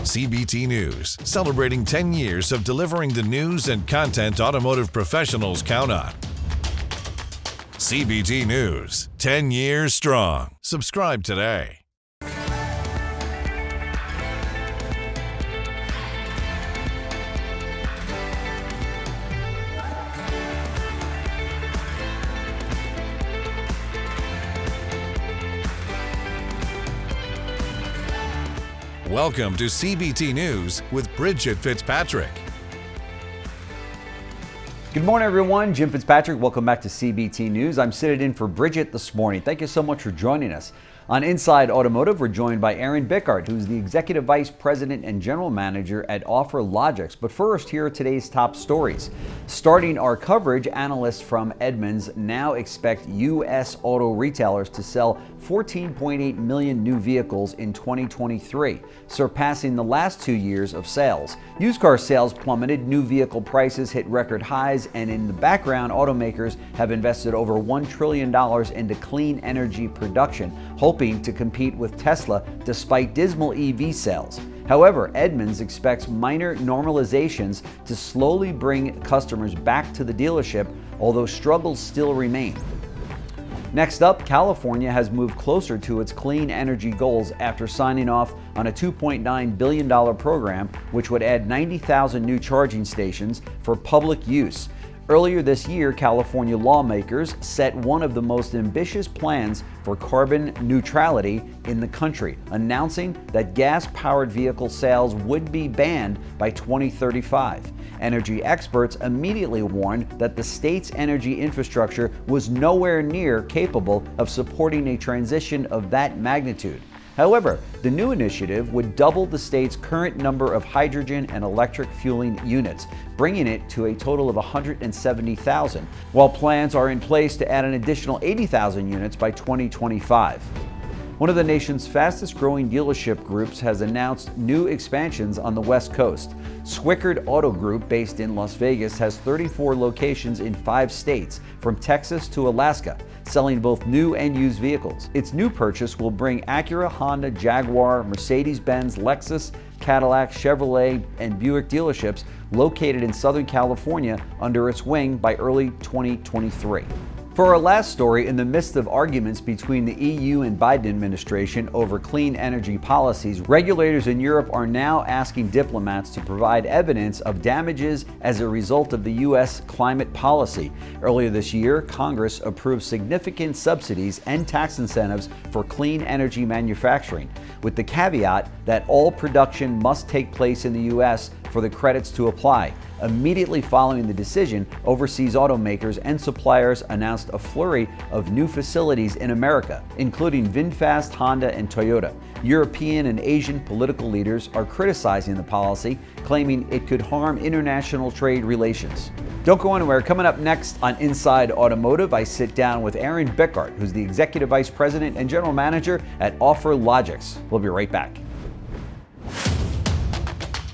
CBT News, celebrating 10 years of delivering the news and content automotive professionals count on. CBT News, 10 years strong. Subscribe today. Welcome to CBT News with Bridget Fitzpatrick. Good morning, everyone. Jim Fitzpatrick. Welcome back to CBT News. I'm sitting in for Bridget this morning. Thank you so much for joining us. On Inside Automotive, we're joined by Aaron Bickard, who's the Executive Vice President and General Manager at AutoLogics. But first, here are today's top stories. Starting our coverage, analysts from Edmunds now expect U.S. auto retailers to sell 14.8 million new vehicles in 2023, surpassing the last 2 years of sales. Used car sales plummeted, new vehicle prices hit record highs, and in the background, automakers have invested over $1 trillion into clean energy production, hoping to compete with Tesla despite dismal EV sales. However, Edmunds expects minor normalizations to slowly bring customers back to the dealership, although struggles still remain. Next up, California has moved closer to its clean energy goals after signing off on a $2.9 billion program, which would add 90,000 new charging stations for public use. Earlier this year, California lawmakers set one of the most ambitious plans for carbon neutrality in the country, announcing that gas-powered vehicle sales would be banned by 2035. Energy experts immediately warned that the state's energy infrastructure was nowhere near capable of supporting a transition of that magnitude. However, the new initiative would double the state's current number of hydrogen and electric fueling units, bringing it to a total of 170,000, while plans are in place to add an additional 80,000 units by 2025. One of the nation's fastest growing dealership groups has announced new expansions on the West Coast. Swickard Auto Group, based in Las Vegas, has 34 locations in 5 states, from Texas to Alaska, selling both new and used vehicles. Its new purchase will bring Acura, Honda, Jaguar, Mercedes-Benz, Lexus, Cadillac, Chevrolet, and Buick dealerships located in Southern California under its wing by early 2023. For our last story, in the midst of arguments between the EU and Biden administration over clean energy policies, regulators in Europe are now asking diplomats to provide evidence of damages as a result of the U.S. climate policy. Earlier this year, Congress approved significant subsidies and tax incentives for clean energy manufacturing, with the caveat that all production must take place in the U.S. for the credits to apply. Immediately following the decision, overseas automakers and suppliers announced a flurry of new facilities in America, including VinFast, Honda, and Toyota. European and Asian political leaders are criticizing the policy, claiming it could harm international trade relations. Don't go anywhere. Coming up next on Inside Automotive, I sit down with Aaron Bickard, who's the Executive Vice President and General Manager at AutoLogics. We'll be right back.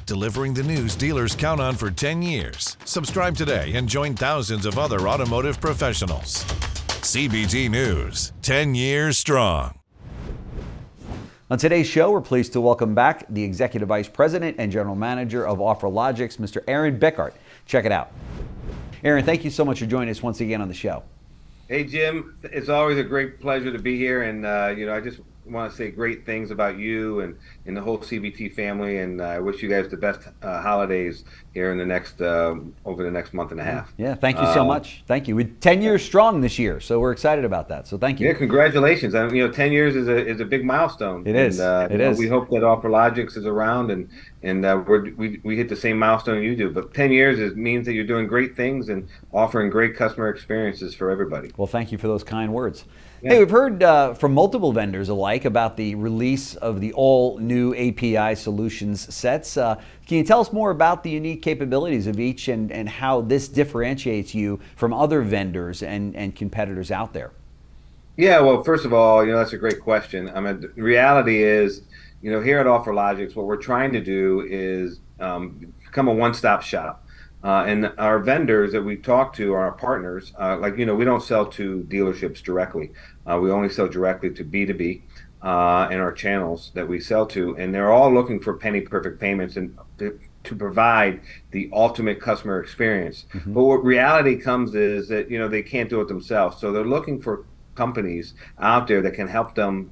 Delivering the news dealers count on for 10 years. Subscribe today and join thousands of other automotive professionals. CBT News, 10 years strong. On today's show, we're pleased to welcome back the Executive Vice President and General Manager of AutoLogics, Mr. Aaron Bickard. Check it out. Aaron, thank you so much for joining us once again on the show. Hey, Jim. It's always a great pleasure to be here. And, I just want to say great things about you and the whole CBT family, and I wish you guys the best holidays here in the next over the next month and a half. Yeah, thank you so much. Thank you. We're 10 years strong this year, so we're excited about that. So thank you. Yeah, congratulations. 10 years is a big milestone. It is. It is. We hope that AutoLogics is around and we hit the same milestone you do. But 10 years means that you're doing great things and offering great customer experiences for everybody. Well, thank you for those kind words. Yeah. Hey, we've heard from multiple vendors alike about the release of the all-new API solutions sets. Can you tell us more about the unique capabilities of each and how this differentiates you from other vendors and competitors out there? Yeah, well, first of all, that's a great question. I mean, the reality is, here at AutoLogics, what we're trying to do is become a one-stop shop. And our vendors that we talk to are our partners. We don't sell to dealerships directly. We only sell directly to B2B. and our channels that we sell to, and they're all looking for penny perfect payments and to provide the ultimate customer experience. But what reality comes is that they can't do it themselves, so they're looking for companies out there that can help them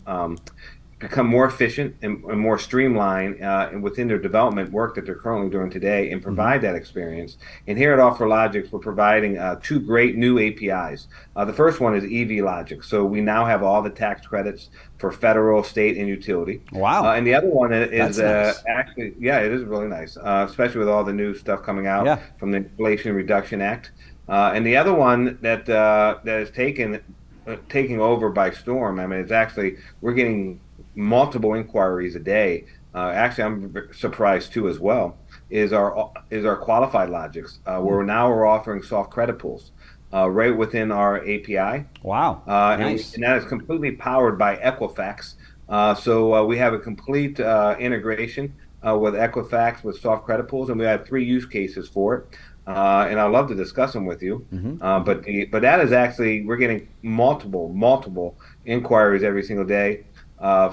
become more efficient and more streamlined and within their development work that they're currently doing today, and provide that experience. And here at OfferLogix, we're providing 2 great new APIs. The first one is EV Logic. So we now have all the tax credits for federal, state, and utility. Wow. And the other one is nice. actually, yeah, it is really nice, especially with all the new stuff coming out from the Inflation Reduction Act. And the other one that is taking over by storm. I mean, it's actually, we're getting multiple inquiries a day. Actually, I'm surprised too as well. Is our qualified logics, where now we're offering soft credit pools right within our API. Wow, nice. And that is completely powered by Equifax. So we have a complete integration with Equifax with soft credit pools, and we have 3 use cases for it. And I'd love to discuss them with you. But that is actually, we're getting multiple inquiries every single day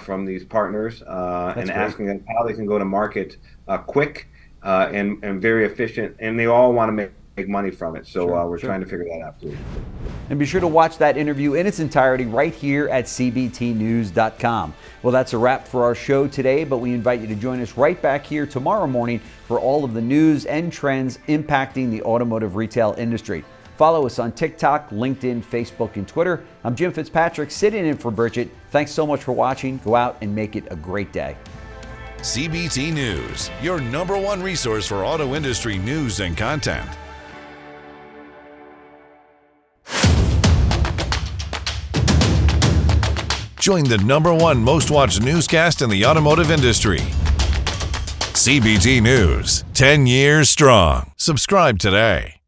from these partners and asking them how they can go to market quick and very efficient, and they all want to make money from it. So we're trying to figure that out too. And be sure to watch that interview in its entirety right here at cbtnews.com. Well, that's a wrap for our show today, but we invite you to join us right back here tomorrow morning for all of the news and trends impacting the automotive retail industry. Follow us on TikTok, LinkedIn, Facebook, and Twitter. I'm Jim Fitzpatrick, sitting in for Bridget. Thanks so much for watching. Go out and make it a great day. CBT News, your #1 resource for auto industry news and content. Join the #1 most watched newscast in the automotive industry. CBT News, 10 years strong. Subscribe today.